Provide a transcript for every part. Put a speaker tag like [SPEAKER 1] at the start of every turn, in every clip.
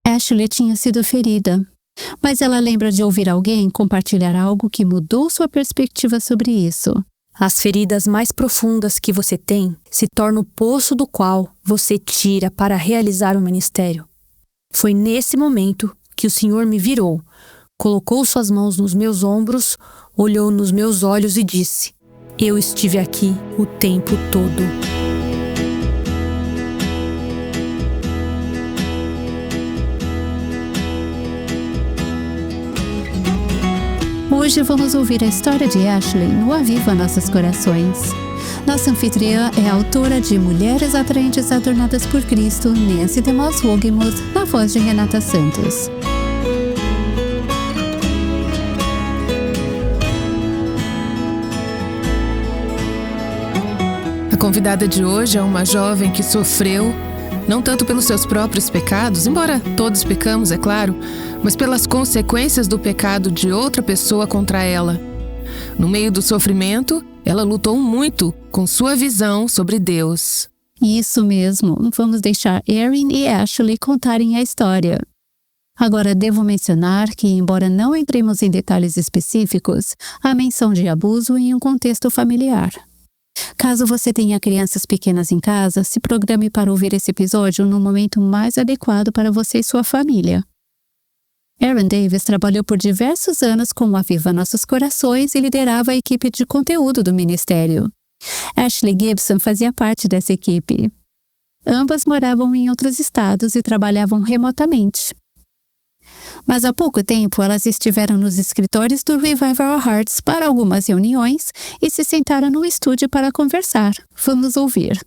[SPEAKER 1] Ashley tinha sido ferida, mas ela lembra de ouvir alguém compartilhar algo que mudou sua perspectiva sobre isso.
[SPEAKER 2] As feridas mais profundas que você tem se tornam o poço do qual você tira para realizar o ministério. Foi nesse momento que o Senhor me virou, colocou suas mãos nos meus ombros, olhou nos meus olhos e disse: eu estive aqui o tempo todo.
[SPEAKER 1] Hoje vamos ouvir a história de Ashley no Aviva Nossos Corações. Nossa anfitriã é a autora de Mulheres Atraentes Adornadas por Cristo, Nancy DeMoss Wogemuth, na voz de Renata Santos.
[SPEAKER 3] A convidada de hoje é uma jovem que sofreu, não tanto pelos seus próprios pecados, embora todos pecamos, é claro, mas pelas consequências do pecado de outra pessoa contra ela. No meio do sofrimento, ela lutou muito com sua visão sobre Deus.
[SPEAKER 1] Isso mesmo, vamos deixar Erin e Ashley contarem a história. Agora, devo mencionar que, embora não entremos em detalhes específicos, há menção de abuso em um contexto familiar. Caso você tenha crianças pequenas em casa, se programe para ouvir esse episódio no momento mais adequado para você e sua família. Erin Davis trabalhou por diversos anos com o Aviva Nossos Corações e liderava a equipe de conteúdo do ministério. Ashley Gibson fazia parte dessa equipe. Ambas moravam em outros estados e trabalhavam remotamente. Mas há pouco tempo elas estiveram nos escritórios do Revive Our Hearts para algumas reuniões e se sentaram no estúdio para conversar. Vamos ouvir.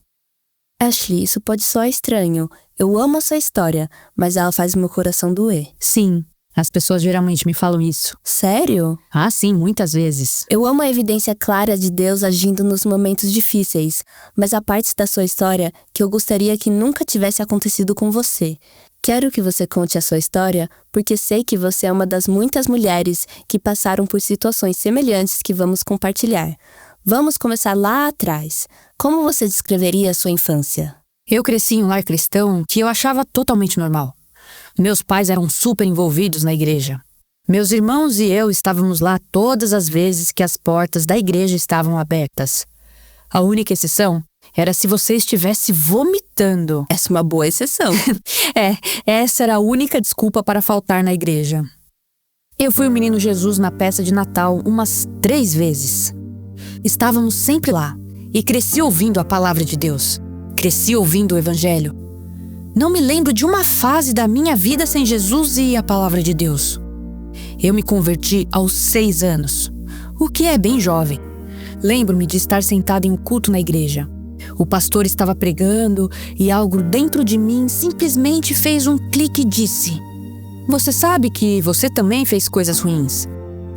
[SPEAKER 4] Ashley, isso pode soar estranho. Eu amo essa história, mas ela faz meu coração doer.
[SPEAKER 2] Sim, as pessoas geralmente me falam isso.
[SPEAKER 4] Sério?
[SPEAKER 2] Ah, sim, muitas vezes.
[SPEAKER 4] Eu amo a evidência clara de Deus agindo nos momentos difíceis, mas há partes da sua história que eu gostaria que nunca tivesse acontecido com você. Quero que você conte a sua história, porque sei que você é uma das muitas mulheres que passaram por situações semelhantes que vamos compartilhar. Vamos começar lá atrás. Como você descreveria a sua infância?
[SPEAKER 2] Eu cresci em um lar cristão que eu achava totalmente normal. Meus pais eram super envolvidos na igreja. Meus irmãos e eu estávamos lá todas as vezes que as portas da igreja estavam abertas. A única exceção era se você estivesse vomitando.
[SPEAKER 4] Essa é uma boa exceção.
[SPEAKER 2] Essa era a única desculpa para faltar na igreja. Eu fui o menino Jesus na peça de Natal umas 3 vezes. Estávamos sempre lá e cresci ouvindo a palavra de Deus. Cresci ouvindo o Evangelho. Não me lembro de uma fase da minha vida sem Jesus e a palavra de Deus. Eu me converti aos 6 anos, o que é bem jovem. Lembro-me de estar sentado em um culto na igreja. O pastor estava pregando e algo dentro de mim simplesmente fez um clique e disse: você sabe que você também fez coisas ruins.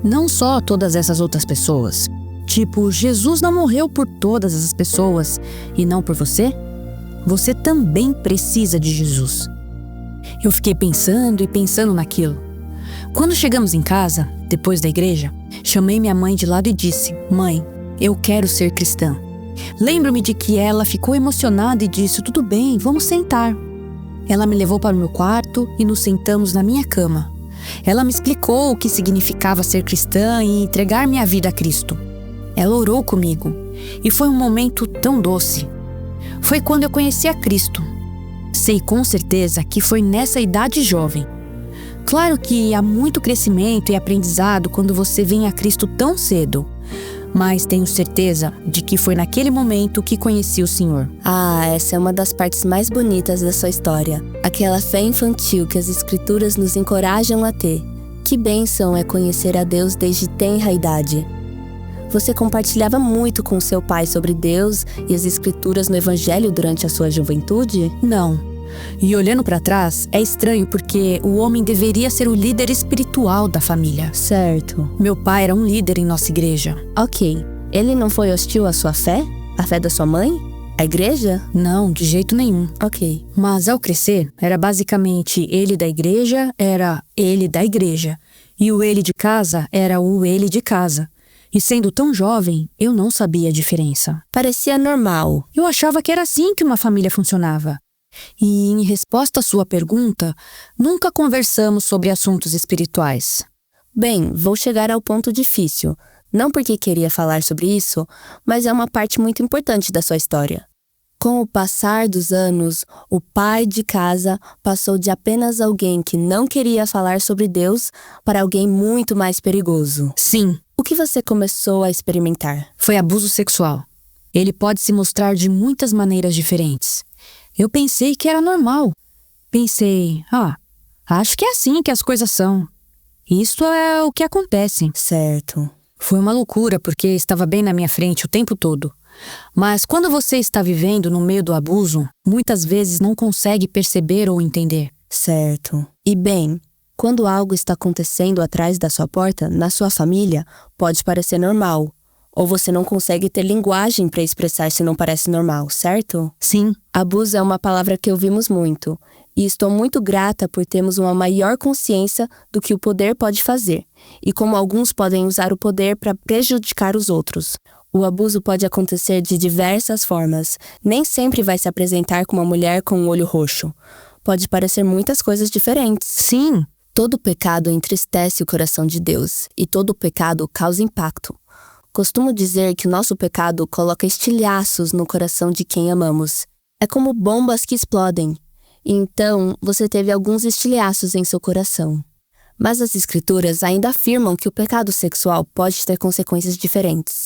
[SPEAKER 2] Não só todas essas outras pessoas. Tipo, Jesus não morreu por todas essas pessoas e não por você? Você também precisa de Jesus. Eu fiquei pensando e pensando naquilo. Quando chegamos em casa, depois da igreja, chamei minha mãe de lado e disse: mãe, eu quero ser cristã. Lembro-me de que ela ficou emocionada e disse: tudo bem, vamos sentar. Ela me levou para o meu quarto e nos sentamos na minha cama. Ela me explicou o que significava ser cristã e entregar minha vida a Cristo. Ela orou comigo e foi um momento tão doce. Foi quando eu conheci a Cristo. Sei com certeza que foi nessa idade jovem. Claro que há muito crescimento e aprendizado quando você vem a Cristo tão cedo. Mas tenho certeza de que foi naquele momento que conheci o Senhor.
[SPEAKER 4] Ah, essa é uma das partes mais bonitas da sua história. Aquela fé infantil que as Escrituras nos encorajam a ter. Que bênção é conhecer a Deus desde tenra idade. Você compartilhava muito com seu pai sobre Deus e as Escrituras no Evangelho durante a sua juventude?
[SPEAKER 2] Não. E olhando para trás, é estranho porque o homem deveria ser o líder espiritual da família.
[SPEAKER 4] Certo.
[SPEAKER 2] Meu pai era um líder em nossa igreja.
[SPEAKER 4] Ok. Ele não foi hostil à sua fé? À fé da sua mãe? À igreja?
[SPEAKER 2] Não, de jeito nenhum.
[SPEAKER 4] Ok.
[SPEAKER 2] Mas ao crescer, era basicamente ele da igreja era ele da igreja. E o ele de casa era o ele de casa. E sendo tão jovem, eu não sabia a diferença.
[SPEAKER 4] Parecia normal.
[SPEAKER 2] Eu achava que era assim que uma família funcionava. E, em resposta à sua pergunta, nunca conversamos sobre assuntos espirituais.
[SPEAKER 4] Bem, vou chegar ao ponto difícil. Não porque queria falar sobre isso, mas é uma parte muito importante da sua história. Com o passar dos anos, o pai de casa passou de apenas alguém que não queria falar sobre Deus para alguém muito mais perigoso.
[SPEAKER 2] Sim,
[SPEAKER 4] O que você começou a experimentar?
[SPEAKER 2] foi abuso sexual. Ele pode se mostrar de muitas maneiras diferentes. Eu pensei que era normal. Pensei, acho que é assim que as coisas são. Isso é o que acontece.
[SPEAKER 4] Certo.
[SPEAKER 2] Foi uma loucura porque estava bem na minha frente o tempo todo. Mas quando você está vivendo no meio do abuso, muitas vezes não consegue perceber ou entender.
[SPEAKER 4] Certo. E bem, quando algo está acontecendo atrás da sua porta, na sua família, pode parecer normal. Ou você não consegue ter linguagem para expressar se não parece normal, certo?
[SPEAKER 2] Sim,
[SPEAKER 4] Abuso é uma palavra que ouvimos muito. E estou muito grata por termos uma maior consciência do que o poder pode fazer. E como alguns podem usar o poder para prejudicar os outros. O abuso pode acontecer de diversas formas. Nem sempre vai se apresentar como uma mulher com um olho roxo. Pode parecer muitas coisas diferentes.
[SPEAKER 2] sim,
[SPEAKER 4] Todo pecado entristece o coração de Deus, e todo pecado causa impacto. Costumo dizer que o nosso pecado coloca estilhaços no coração de quem amamos. É como bombas que explodem. E então, você teve alguns estilhaços em seu coração. Mas as Escrituras ainda afirmam que o pecado sexual pode ter consequências diferentes.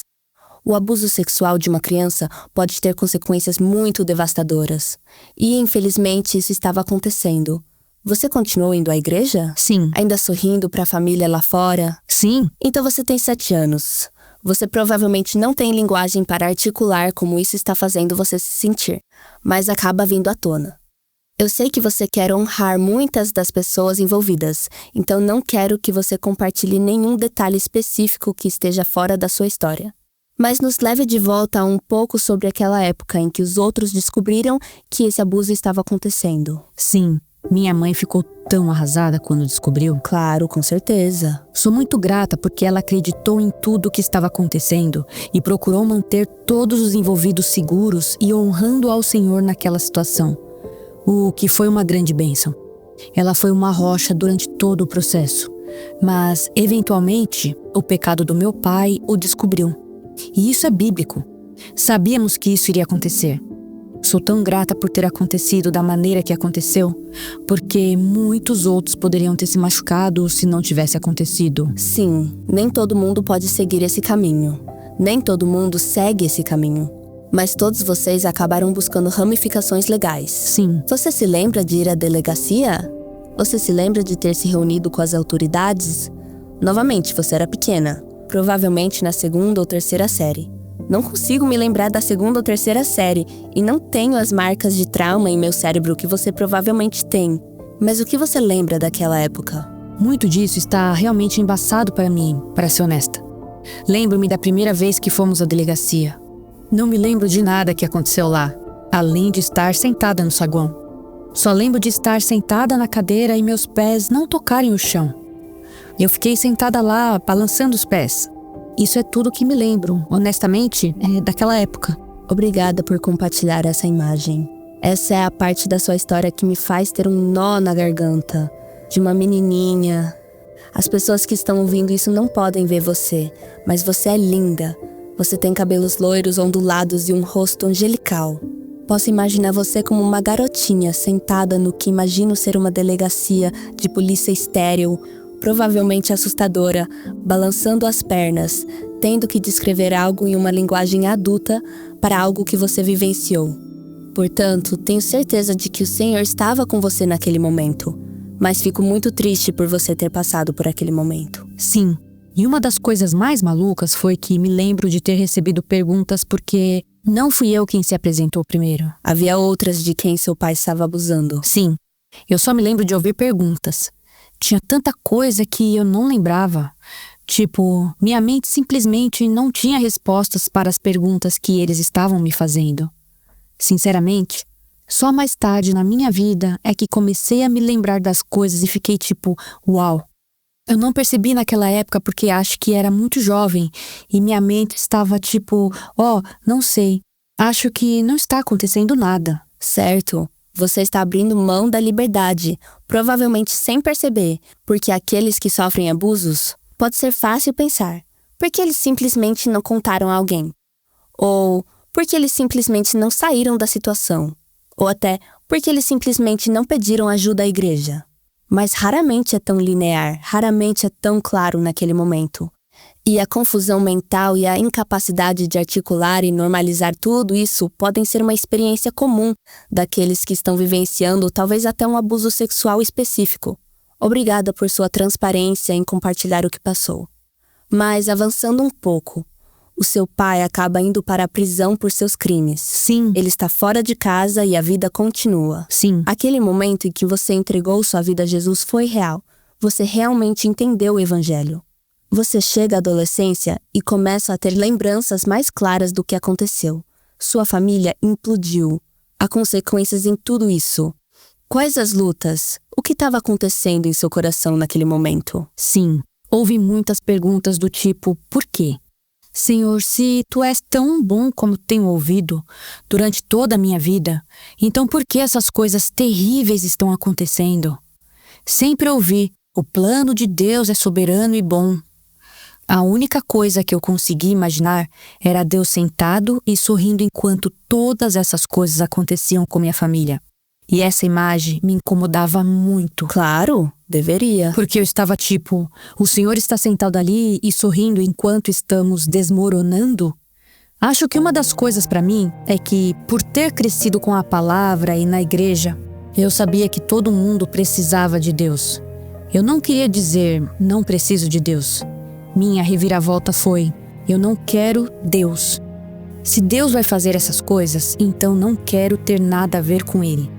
[SPEAKER 4] O abuso sexual de uma criança pode ter consequências muito devastadoras. E, infelizmente, isso estava acontecendo. Você continuou indo à igreja?
[SPEAKER 2] sim,
[SPEAKER 4] Ainda sorrindo para a família lá fora?
[SPEAKER 2] sim.
[SPEAKER 4] Então você tem 7 anos. Você provavelmente não tem linguagem para articular como isso está fazendo você se sentir, mas acaba vindo à tona. Eu sei que você quer honrar muitas das pessoas envolvidas, então não quero que você compartilhe nenhum detalhe específico que esteja fora da sua história. Mas nos leve de volta um pouco sobre aquela época em que os outros descobriram que esse abuso estava acontecendo.
[SPEAKER 2] Sim, minha mãe ficou tão arrasada quando descobriu.
[SPEAKER 4] Claro, com certeza.
[SPEAKER 2] Sou muito grata porque ela acreditou em tudo o que estava acontecendo e procurou manter todos os envolvidos seguros e honrando ao Senhor naquela situação, o que foi uma grande bênção. Ela foi uma rocha durante todo o processo, mas, eventualmente, o pecado do meu pai o descobriu. E isso é bíblico. Sabíamos que isso iria acontecer. Sou tão grata por ter acontecido da maneira que aconteceu, porque muitos outros poderiam ter se machucado se não tivesse acontecido.
[SPEAKER 4] Sim, nem todo mundo pode seguir esse caminho. Nem todo mundo segue esse caminho. Mas todos vocês acabaram buscando ramificações legais.
[SPEAKER 2] Sim,
[SPEAKER 4] Você se lembra de ir à delegacia? Você se lembra de ter se reunido com as autoridades? Novamente, você era pequena. Provavelmente na 2ª ou 3ª série. Não consigo me lembrar da 2ª ou 3ª série e não tenho as marcas de trauma em meu cérebro que você provavelmente tem. Mas o que você lembra daquela época?
[SPEAKER 2] muito disso está realmente embaçado para mim, para ser honesta. Lembro-me da primeira vez que fomos à delegacia. Não me lembro de nada que aconteceu lá, além de estar sentada no saguão. Só lembro de estar sentada na cadeira e meus pés não tocarem o chão. Eu fiquei sentada lá, balançando os pés. Isso é tudo que me lembro, honestamente, daquela época.
[SPEAKER 4] Obrigada por compartilhar essa imagem. Essa é a parte da sua história que me faz ter um nó na garganta. De uma menininha. As pessoas que estão ouvindo isso não podem ver você, mas você é linda. Você tem cabelos loiros ondulados e um rosto angelical. Posso imaginar você como uma garotinha sentada no que imagino ser uma delegacia de polícia estéril, provavelmente assustadora, balançando as pernas, tendo que descrever algo em uma linguagem adulta para algo que você vivenciou. Portanto, tenho certeza de que o Senhor estava com você naquele momento, mas fico muito triste por você ter passado por aquele momento.
[SPEAKER 2] Sim, e uma das coisas mais malucas foi que me lembro de ter recebido perguntas porque não fui eu quem se apresentou primeiro.
[SPEAKER 4] Havia outras de quem seu pai estava abusando.
[SPEAKER 2] Sim, eu só me lembro de ouvir perguntas. Tinha tanta coisa que eu não lembrava. Tipo, minha mente simplesmente não tinha respostas para as perguntas que eles estavam me fazendo. Sinceramente, só mais tarde na minha vida é que comecei a me lembrar das coisas e fiquei tipo, uau. Eu não percebi naquela época porque acho que era muito jovem e minha mente estava tipo, não sei, acho que não está acontecendo nada.
[SPEAKER 4] Certo, Você está abrindo mão da liberdade, provavelmente sem perceber, porque aqueles que sofrem abusos, pode ser fácil pensar, porque eles simplesmente não contaram a alguém. Ou porque eles simplesmente não saíram da situação. Ou até porque eles simplesmente não pediram ajuda à igreja. Mas raramente é tão linear, raramente é tão claro naquele momento. E a confusão mental e a incapacidade de articular e normalizar tudo isso podem ser uma experiência comum daqueles que estão vivenciando talvez até um abuso sexual específico. Obrigada por sua transparência em compartilhar o que passou. Mas avançando um pouco, o seu pai acaba indo para a prisão por seus crimes.
[SPEAKER 2] Sim.
[SPEAKER 4] Ele está fora de casa e a vida continua.
[SPEAKER 2] Sim.
[SPEAKER 4] Aquele momento em que você entregou sua vida a Jesus foi real. Você realmente entendeu o evangelho. Você chega à adolescência e começa a ter lembranças mais claras do que aconteceu. Sua família implodiu. Há consequências em tudo isso. Quais as lutas? O que estava acontecendo em seu coração naquele momento?
[SPEAKER 2] Sim. Houve muitas perguntas do tipo, por quê? Senhor, se tu és tão bom como tenho ouvido durante toda a minha vida, então por que essas coisas terríveis estão acontecendo? Sempre ouvi, o plano de Deus é soberano e bom. A única coisa que eu consegui imaginar era Deus sentado e sorrindo enquanto todas essas coisas aconteciam com minha família. E essa imagem me incomodava muito.
[SPEAKER 4] Claro, deveria.
[SPEAKER 2] Porque eu estava tipo, o Senhor está sentado ali e sorrindo enquanto estamos desmoronando? Acho que uma das coisas para mim é que, por ter crescido com a palavra e na igreja, eu sabia que todo mundo precisava de Deus. Eu não queria dizer, não preciso de Deus. Minha reviravolta foi, eu não quero Deus. Se Deus vai fazer essas coisas, então não quero ter nada a ver com Ele.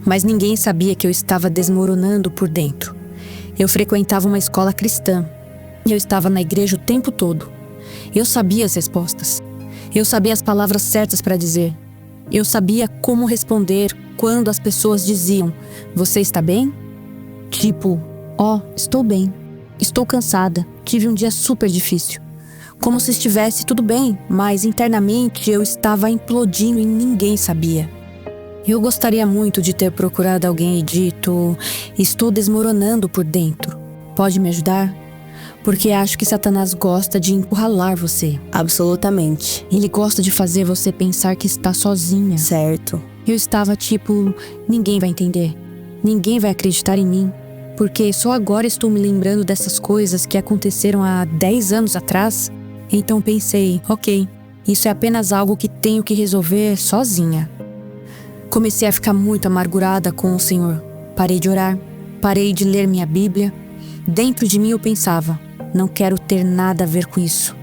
[SPEAKER 2] Mas ninguém sabia que eu estava desmoronando por dentro. Eu frequentava uma escola cristã. Eu estava na igreja o tempo todo. Eu sabia as respostas. Eu sabia as palavras certas para dizer. Eu sabia como responder quando as pessoas diziam, você está bem? Tipo, estou bem. Estou cansada. Tive um dia super difícil. Como se estivesse tudo bem, mas internamente eu estava implodindo e ninguém sabia. Eu gostaria muito de ter procurado alguém e dito, estou desmoronando por dentro. Pode me ajudar? Porque acho que Satanás gosta de encurralar você.
[SPEAKER 4] Absolutamente.
[SPEAKER 2] Ele gosta de fazer você pensar que está sozinha.
[SPEAKER 4] Certo.
[SPEAKER 2] Eu estava tipo, ninguém vai entender. Ninguém vai acreditar em mim. Porque só agora estou me lembrando dessas coisas que aconteceram há 10 anos atrás. Então pensei, ok, isso é apenas algo que tenho que resolver sozinha. Comecei a ficar muito amargurada com o Senhor. Parei de orar, parei de ler minha Bíblia. Dentro de mim eu pensava, não quero ter nada a ver com isso.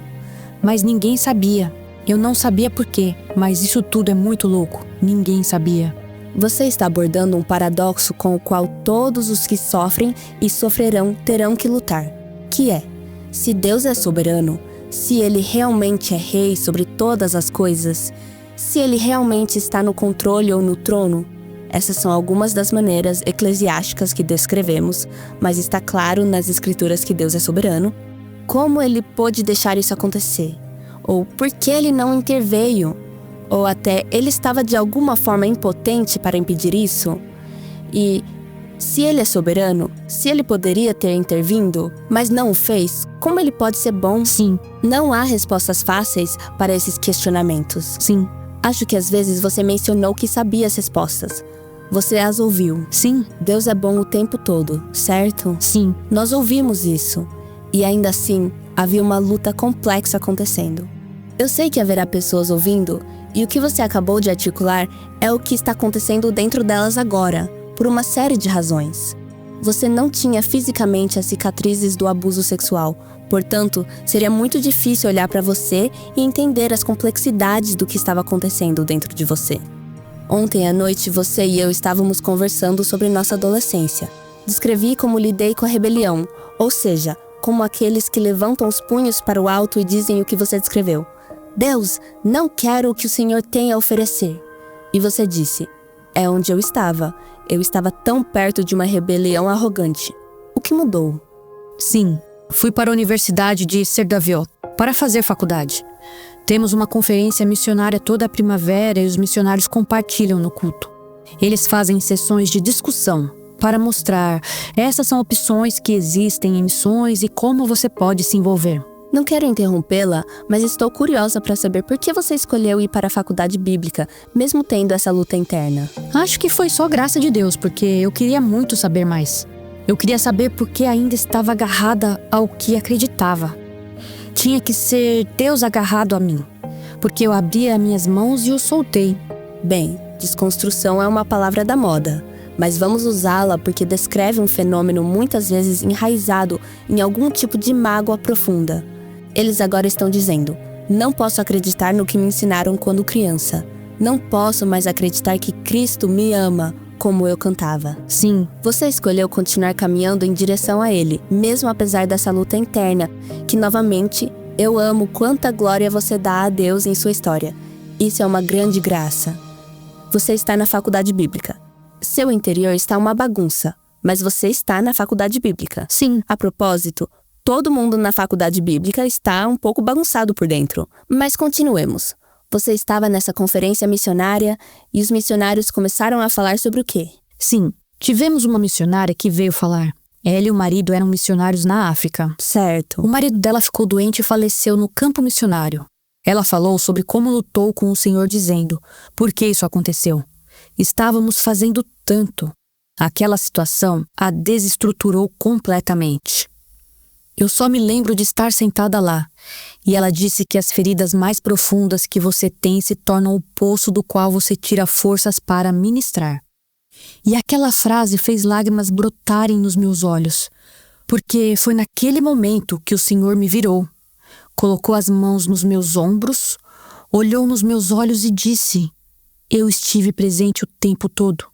[SPEAKER 2] Mas ninguém sabia. Eu não sabia por quê, mas isso tudo é muito louco. Ninguém sabia.
[SPEAKER 4] Você está abordando um paradoxo com o qual todos os que sofrem e sofrerão terão que lutar. Que é, se Deus é soberano, se Ele realmente é rei sobre todas as coisas, se Ele realmente está no controle ou no trono, essas são algumas das maneiras eclesiásticas que descrevemos, mas está claro nas escrituras que Deus é soberano. Como Ele pôde deixar isso acontecer? Ou por que Ele não interveio? Ou até Ele estava de alguma forma impotente para impedir isso? E se Ele é soberano, se Ele poderia ter intervindo, mas não o fez, como Ele pode ser bom?
[SPEAKER 2] Sim.
[SPEAKER 4] Não há respostas fáceis para esses questionamentos.
[SPEAKER 2] Sim.
[SPEAKER 4] Acho que às vezes você mencionou que sabia as respostas. Você as ouviu.
[SPEAKER 2] Sim.
[SPEAKER 4] Deus é bom o tempo todo, certo?
[SPEAKER 2] Sim.
[SPEAKER 4] Nós ouvimos isso. E ainda assim, havia uma luta complexa acontecendo. Eu sei que haverá pessoas ouvindo, e o que você acabou de articular é o que está acontecendo dentro delas agora, por uma série de razões. Você não tinha fisicamente as cicatrizes do abuso sexual, portanto, seria muito difícil olhar para você e entender as complexidades do que estava acontecendo dentro de você. Ontem à noite, você e eu estávamos conversando sobre nossa adolescência. Descrevi como lidei com a rebelião, ou seja, como aqueles que levantam os punhos para o alto e dizem o que você descreveu. Deus, não quero o que o Senhor tem a oferecer. E você disse, é onde eu estava. Eu estava tão perto de uma rebelião arrogante. O que mudou?
[SPEAKER 2] Sim, fui para a Universidade de Cerdaviot para fazer faculdade. Temos uma conferência missionária toda a primavera e os missionários compartilham no culto. Eles fazem sessões de discussão para mostrar essas são opções que existem em missões e como você pode se envolver.
[SPEAKER 4] Não quero interrompê-la, mas estou curiosa para saber por que você escolheu ir para a faculdade bíblica, mesmo tendo essa luta interna.
[SPEAKER 2] Acho que foi só graça de Deus, porque eu queria muito saber mais. Eu queria saber por que ainda estava agarrada ao que acreditava. Tinha que ser Deus agarrado a mim, porque eu abri as minhas mãos e o soltei.
[SPEAKER 4] Bem, desconstrução é uma palavra da moda, mas vamos usá-la porque descreve um fenômeno muitas vezes enraizado em algum tipo de mágoa profunda. Eles agora estão dizendo: não posso acreditar no que me ensinaram quando criança. Não posso mais acreditar que Cristo me ama, como eu cantava.
[SPEAKER 2] Sim,
[SPEAKER 4] você escolheu continuar caminhando em direção a Ele, mesmo apesar dessa luta interna, que novamente, eu amo quanta glória você dá a Deus em sua história. Isso é uma grande graça. Você está na faculdade bíblica. Seu interior está uma bagunça, mas você está na faculdade bíblica.
[SPEAKER 2] sim.
[SPEAKER 4] A propósito, todo mundo na faculdade bíblica está um pouco bagunçado por dentro. Mas continuemos. Você estava nessa conferência missionária e os missionários começaram a falar sobre o quê?
[SPEAKER 2] Sim, tivemos uma missionária que veio falar. Ela e o marido eram missionários na África.
[SPEAKER 4] Certo.
[SPEAKER 2] O marido dela ficou doente e faleceu no campo missionário. Ela falou sobre como lutou com o Senhor dizendo: por que isso aconteceu? Estávamos fazendo tanto. Aquela situação a desestruturou completamente. Eu só me lembro de estar sentada lá, e ela disse que as feridas mais profundas que você tem se tornam o poço do qual você tira forças para ministrar. E aquela frase fez lágrimas brotarem nos meus olhos, porque foi naquele momento que o Senhor me virou, colocou as mãos nos meus ombros, olhou nos meus olhos e disse: eu estive presente o tempo todo.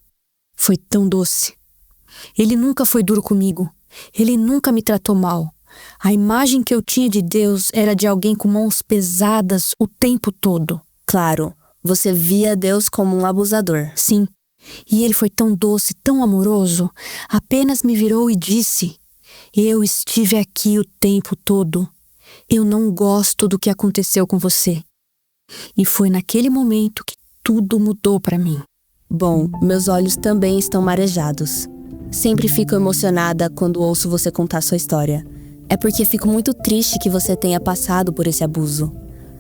[SPEAKER 2] Foi tão doce. Ele nunca foi duro comigo, ele nunca me tratou mal. A imagem que eu tinha de Deus era de alguém com mãos pesadas o tempo todo.
[SPEAKER 4] Claro, você via Deus como um abusador.
[SPEAKER 2] Sim, e ele foi tão doce, tão amoroso, apenas me virou e disse: eu estive aqui o tempo todo. Eu não gosto do que aconteceu com você. E foi naquele momento que tudo mudou para mim.
[SPEAKER 4] Bom, meus olhos também estão marejados. Sempre fico emocionada quando ouço você contar sua história. É porque fico muito triste que você tenha passado por esse abuso.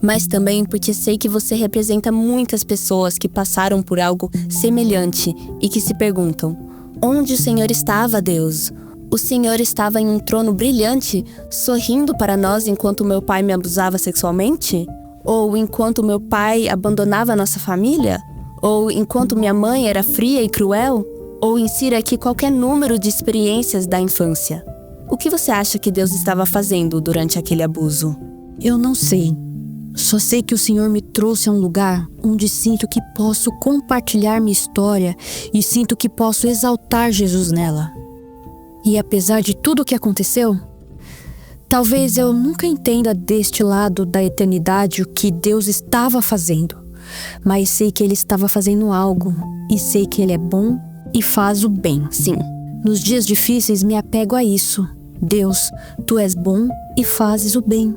[SPEAKER 4] Mas também porque sei que você representa muitas pessoas que passaram por algo semelhante e que se perguntam: onde o Senhor estava, Deus? O Senhor estava em um trono brilhante, sorrindo para nós enquanto meu pai me abusava sexualmente? Ou enquanto meu pai abandonava nossa família? Ou enquanto minha mãe era fria e cruel? Ou insira aqui qualquer número de experiências da infância. O que você acha que Deus estava fazendo durante aquele abuso?
[SPEAKER 2] Eu não sei. Só sei que o Senhor me trouxe a um lugar onde sinto que posso compartilhar minha história e sinto que posso exaltar Jesus nela. E apesar de tudo o que aconteceu, talvez eu nunca entenda deste lado da eternidade o que Deus estava fazendo. Mas sei que Ele estava fazendo algo e sei que Ele é bom e faz o bem.
[SPEAKER 4] Sim.
[SPEAKER 2] Nos dias difíceis me apego a isso. Deus, Tu és bom e fazes o bem.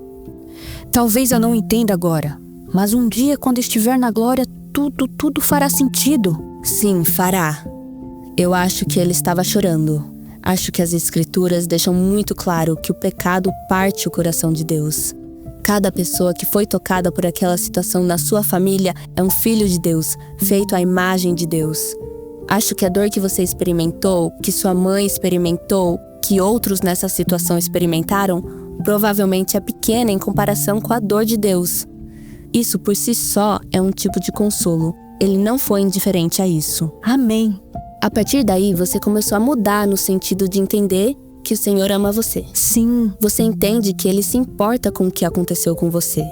[SPEAKER 2] Talvez eu não entenda agora, mas um dia, quando estiver na glória, tudo fará sentido.
[SPEAKER 4] Sim, fará. Eu acho que ele estava chorando. Acho que as escrituras deixam muito claro que o pecado parte o coração de Deus. Cada pessoa que foi tocada por aquela situação na sua família é um filho de Deus, feito à imagem de Deus. Acho que a dor que você experimentou, que sua mãe experimentou, que outros nessa situação experimentaram, provavelmente é pequena em comparação com a dor de Deus. Isso por si só é um tipo de consolo. Ele não foi indiferente a isso.
[SPEAKER 2] Amém.
[SPEAKER 4] A partir daí, você começou a mudar no sentido de entender que o Senhor ama você.
[SPEAKER 2] Sim.
[SPEAKER 4] Você entende que Ele se importa com o que aconteceu com você.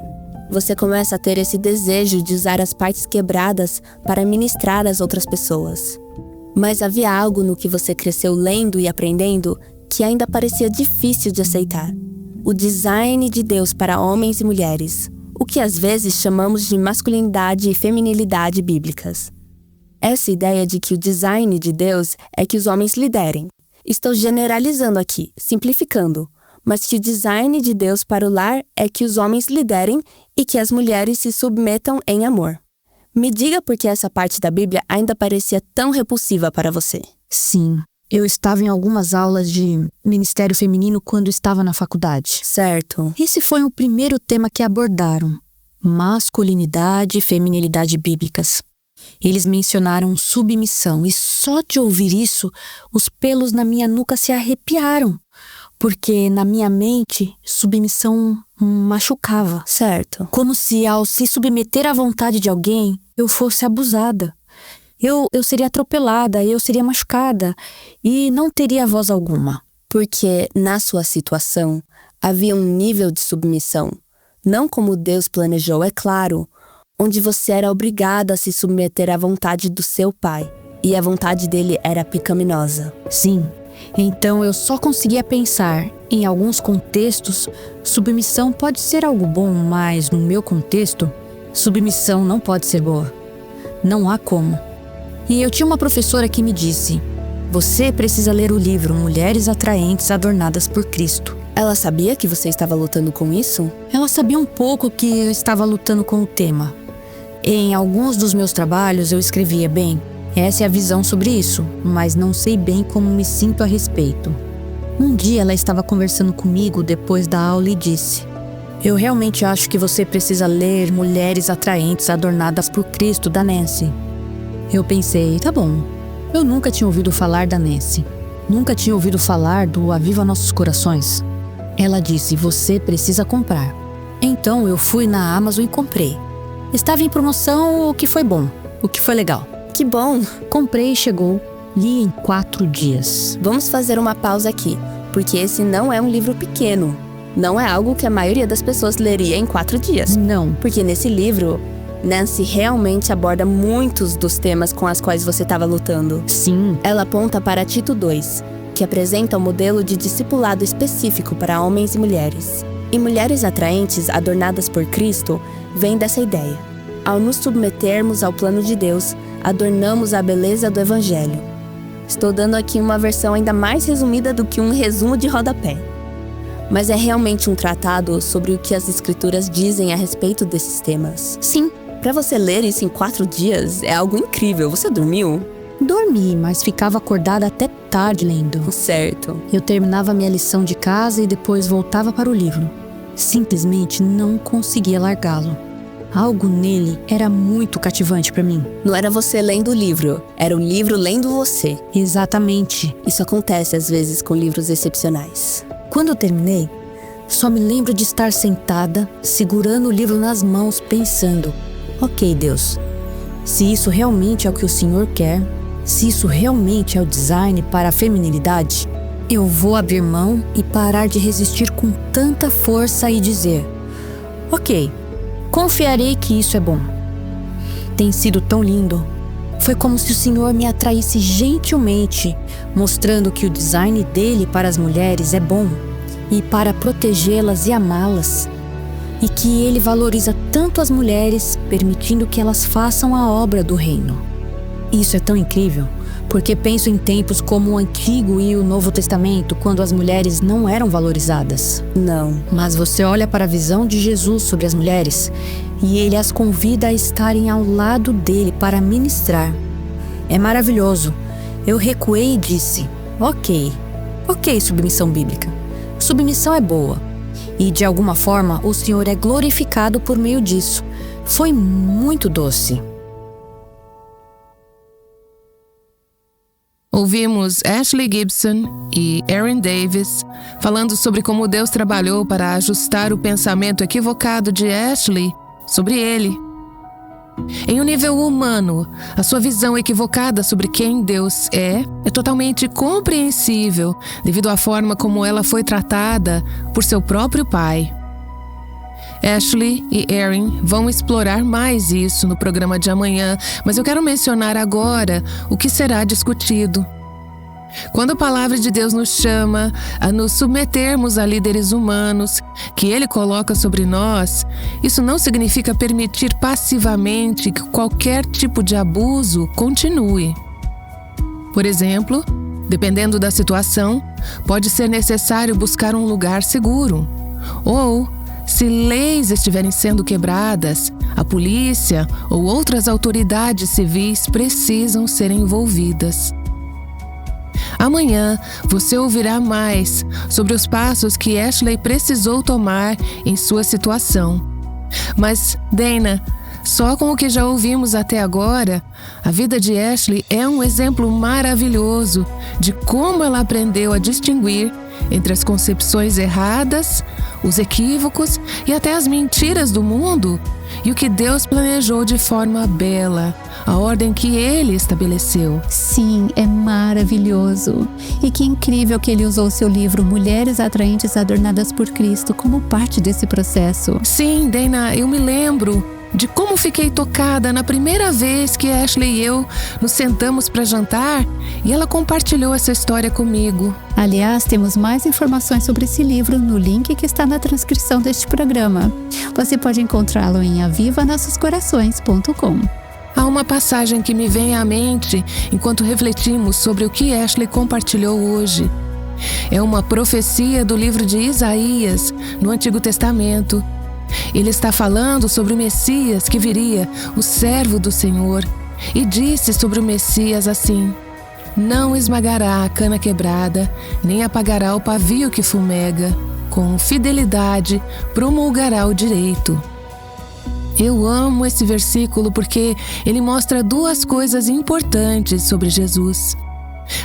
[SPEAKER 4] Você começa a ter esse desejo de usar as partes quebradas para ministrar às outras pessoas. Mas havia algo no que você cresceu lendo e aprendendo que ainda parecia difícil de aceitar. O design de Deus para homens e mulheres, o que às vezes chamamos de masculinidade e feminilidade bíblicas. Essa ideia de que o design de Deus é que os homens liderem. Estou generalizando aqui, simplificando, mas que o design de Deus para o lar é que os homens liderem e que as mulheres se submetam em amor. Me diga por que essa parte da Bíblia ainda parecia tão repulsiva para você.
[SPEAKER 2] Sim, eu estava em algumas aulas de Ministério Feminino quando estava na faculdade.
[SPEAKER 4] Certo.
[SPEAKER 2] Esse foi o primeiro tema que abordaram: masculinidade e feminilidade bíblicas. Eles mencionaram submissão e só de ouvir isso, os pelos na minha nuca se arrepiaram, porque na minha mente, submissão machucava.
[SPEAKER 4] Certo.
[SPEAKER 2] Como se ao se submeter à vontade de alguém, eu fosse abusada. Eu seria atropelada, eu seria machucada e não teria voz alguma.
[SPEAKER 4] Porque na sua situação havia um nível de submissão, não como Deus planejou, é claro, onde você era obrigada a se submeter à vontade do seu pai, e a vontade dele era pecaminosa.
[SPEAKER 2] Sim, então eu só conseguia pensar, em alguns contextos, submissão pode ser algo bom, mas no meu contexto, submissão não pode ser boa. Não há como. E eu tinha uma professora que me disse: você precisa ler o livro Mulheres Atraentes Adornadas por Cristo.
[SPEAKER 4] Ela sabia que você estava lutando com isso?
[SPEAKER 2] Ela sabia um pouco que eu estava lutando com o tema. Em alguns dos meus trabalhos eu escrevia: bem, essa é a visão sobre isso, mas não sei bem como me sinto a respeito. Um dia ela estava conversando comigo depois da aula e disse: eu realmente acho que você precisa ler Mulheres Atraentes Adornadas por Cristo, da Nancy. Eu pensei, tá bom. Eu nunca tinha ouvido falar da Nancy. Nunca tinha ouvido falar do Aviva Nossos Corações. Ela disse: você precisa comprar. Então eu fui na Amazon e comprei. Estava em promoção, o que foi bom, o que foi legal.
[SPEAKER 4] Que bom!
[SPEAKER 2] Comprei e chegou. Li em 4 dias.
[SPEAKER 4] Vamos fazer uma pausa aqui, porque esse não é um livro pequeno. Não é algo que a maioria das pessoas leria em 4 dias.
[SPEAKER 2] Não.
[SPEAKER 4] Porque nesse livro, Nancy realmente aborda muitos dos temas com os quais você estava lutando.
[SPEAKER 2] Sim.
[SPEAKER 4] Ela aponta para Tito 2, que apresenta um modelo de discipulado específico para homens e mulheres. E Mulheres Atraentes Adornadas por Cristo vem dessa ideia. Ao nos submetermos ao plano de Deus, adornamos a beleza do Evangelho. Estou dando aqui uma versão ainda mais resumida do que um resumo de rodapé. Mas é realmente um tratado sobre o que as Escrituras dizem a respeito desses temas.
[SPEAKER 2] Sim.
[SPEAKER 4] Para você ler isso em 4 dias, é algo incrível. Você dormiu?
[SPEAKER 2] Dormi, mas ficava acordada até tarde lendo.
[SPEAKER 4] Certo.
[SPEAKER 2] Eu terminava minha lição de casa e depois voltava para o livro. Simplesmente não conseguia largá-lo. Algo nele era muito cativante para mim.
[SPEAKER 4] Não era você lendo o livro, era o livro lendo você.
[SPEAKER 2] Exatamente.
[SPEAKER 4] Isso acontece às vezes com livros excepcionais.
[SPEAKER 2] Quando eu terminei, só me lembro de estar sentada, segurando o livro nas mãos, pensando: ok, Deus, se isso realmente é o que o Senhor quer, se isso realmente é o design para a feminilidade, eu vou abrir mão e parar de resistir com tanta força e dizer: ok, confiarei que isso é bom. Tem sido tão lindo. Foi como se o Senhor me atraísse gentilmente, mostrando que o design dele para as mulheres é bom e para protegê-las e amá-las, e que ele valoriza tanto as mulheres, permitindo que elas façam a obra do reino. Isso é tão incrível, porque penso em tempos como o Antigo e o Novo Testamento, quando as mulheres não eram valorizadas.
[SPEAKER 4] Não.
[SPEAKER 2] Mas você olha para a visão de Jesus sobre as mulheres e ele as convida a estarem ao lado dele para ministrar. É maravilhoso. Eu recuei e disse: ok, submissão bíblica. Submissão é boa. E de alguma forma o Senhor é glorificado por meio disso. Foi muito doce.
[SPEAKER 3] Ouvimos Ashley Gibson e Erin Davis falando sobre como Deus trabalhou para ajustar o pensamento equivocado de Ashley sobre ele. Em um nível humano, a sua visão equivocada sobre quem Deus é totalmente compreensível devido à forma como ela foi tratada por seu próprio pai. Ashley e Erin vão explorar mais isso no programa de amanhã, mas eu quero mencionar agora o que será discutido. Quando a palavra de Deus nos chama a nos submetermos a líderes humanos que Ele coloca sobre nós, isso não significa permitir passivamente que qualquer tipo de abuso continue. Por exemplo, dependendo da situação, pode ser necessário buscar um lugar seguro, ou Se leis estiverem sendo quebradas, a polícia ou outras autoridades civis precisam ser envolvidas. Amanhã você ouvirá mais sobre os passos que Ashley precisou tomar em sua situação. Mas, Dana, só com o que já ouvimos até agora, a vida de Ashley é um exemplo maravilhoso de como ela aprendeu a distinguir entre as concepções erradas, os equívocos e até as mentiras do mundo e o que Deus planejou de forma bela, a ordem que Ele estabeleceu.
[SPEAKER 1] Sim, é maravilhoso. E que incrível que Ele usou seu livro Mulheres Atraentes Adornadas por Cristo como parte desse processo.
[SPEAKER 3] Sim, Dana, eu me lembro de como fiquei tocada na primeira vez que Ashley e eu nos sentamos para jantar e ela compartilhou essa história comigo.
[SPEAKER 1] Aliás, temos mais informações sobre esse livro no link que está na transcrição deste programa. Você pode encontrá-lo em avivanossoscorações.com.
[SPEAKER 3] Há uma passagem que me vem à mente enquanto refletimos sobre o que Ashley compartilhou hoje. É uma profecia do livro de Isaías, no Antigo Testamento. Ele está falando sobre o Messias que viria, o servo do Senhor, e disse sobre o Messias assim: não esmagará a cana quebrada, nem apagará o pavio que fumega, com fidelidade promulgará o direito. Eu amo esse versículo porque ele mostra duas coisas importantes sobre Jesus.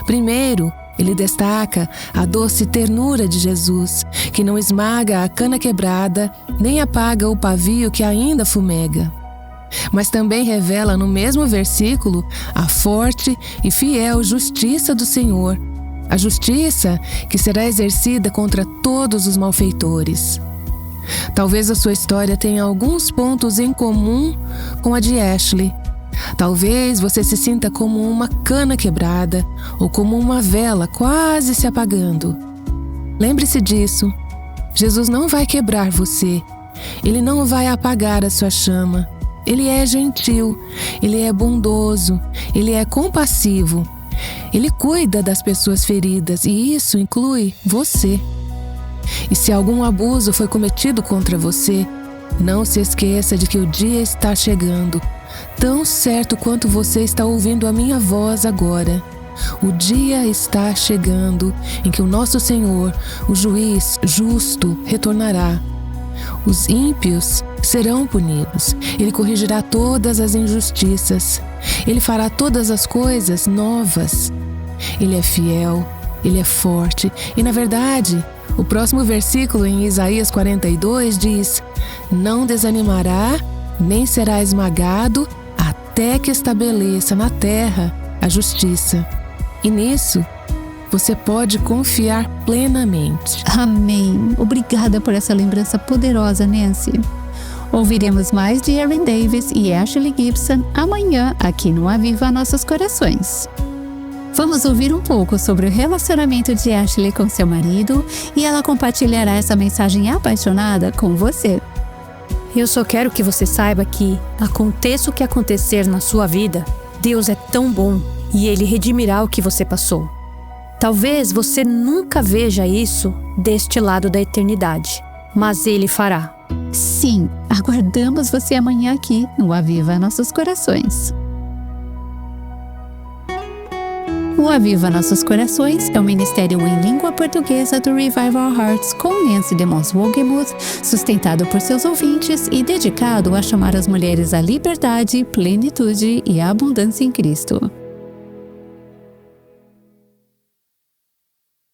[SPEAKER 3] Primeiro, ele destaca a doce ternura de Jesus, que não esmaga a cana quebrada, nem apaga o pavio que ainda fumega. Mas também revela no mesmo versículo a forte e fiel justiça do Senhor, a justiça que será exercida contra todos os malfeitores. Talvez a sua história tenha alguns pontos em comum com a de Ashley. Talvez você se sinta como uma cana quebrada ou como uma vela quase se apagando. Lembre-se disso. Jesus não vai quebrar você. Ele não vai apagar a sua chama. Ele é gentil, ele é bondoso, ele é compassivo. Ele cuida das pessoas feridas e isso inclui você. E se algum abuso foi cometido contra você, não se esqueça de que o dia está chegando. Tão certo quanto você está ouvindo a minha voz agora. O dia está chegando em que o nosso Senhor, o juiz justo, retornará. Os ímpios serão punidos. Ele corrigirá todas as injustiças. Ele fará todas as coisas novas. Ele é fiel, ele é forte. E, na verdade, o próximo versículo em Isaías 42 diz: não desanimará, nem será esmagado, até que estabeleça na terra a justiça. E nisso, você pode confiar plenamente.
[SPEAKER 1] Amém. Obrigada por essa lembrança poderosa, Nancy. Ouviremos mais de Erin Davis e Ashley Gibson amanhã aqui no Aviva Nossos Corações. Vamos ouvir um pouco sobre o relacionamento de Ashley com seu marido e ela compartilhará essa mensagem apaixonada com você.
[SPEAKER 2] Eu só quero que você saiba que, aconteça o que acontecer na sua vida, Deus é tão bom e Ele redimirá o que você passou. Talvez você nunca veja isso deste lado da eternidade, mas Ele fará.
[SPEAKER 1] Sim, aguardamos você amanhã aqui no Aviva Nossos Corações. O Aviva Nossos Corações é um ministério em língua portuguesa do Revive Our Hearts com Nancy DeMoss Wogemuth, sustentado por seus ouvintes e dedicado a chamar as mulheres à liberdade, plenitude e abundância em Cristo.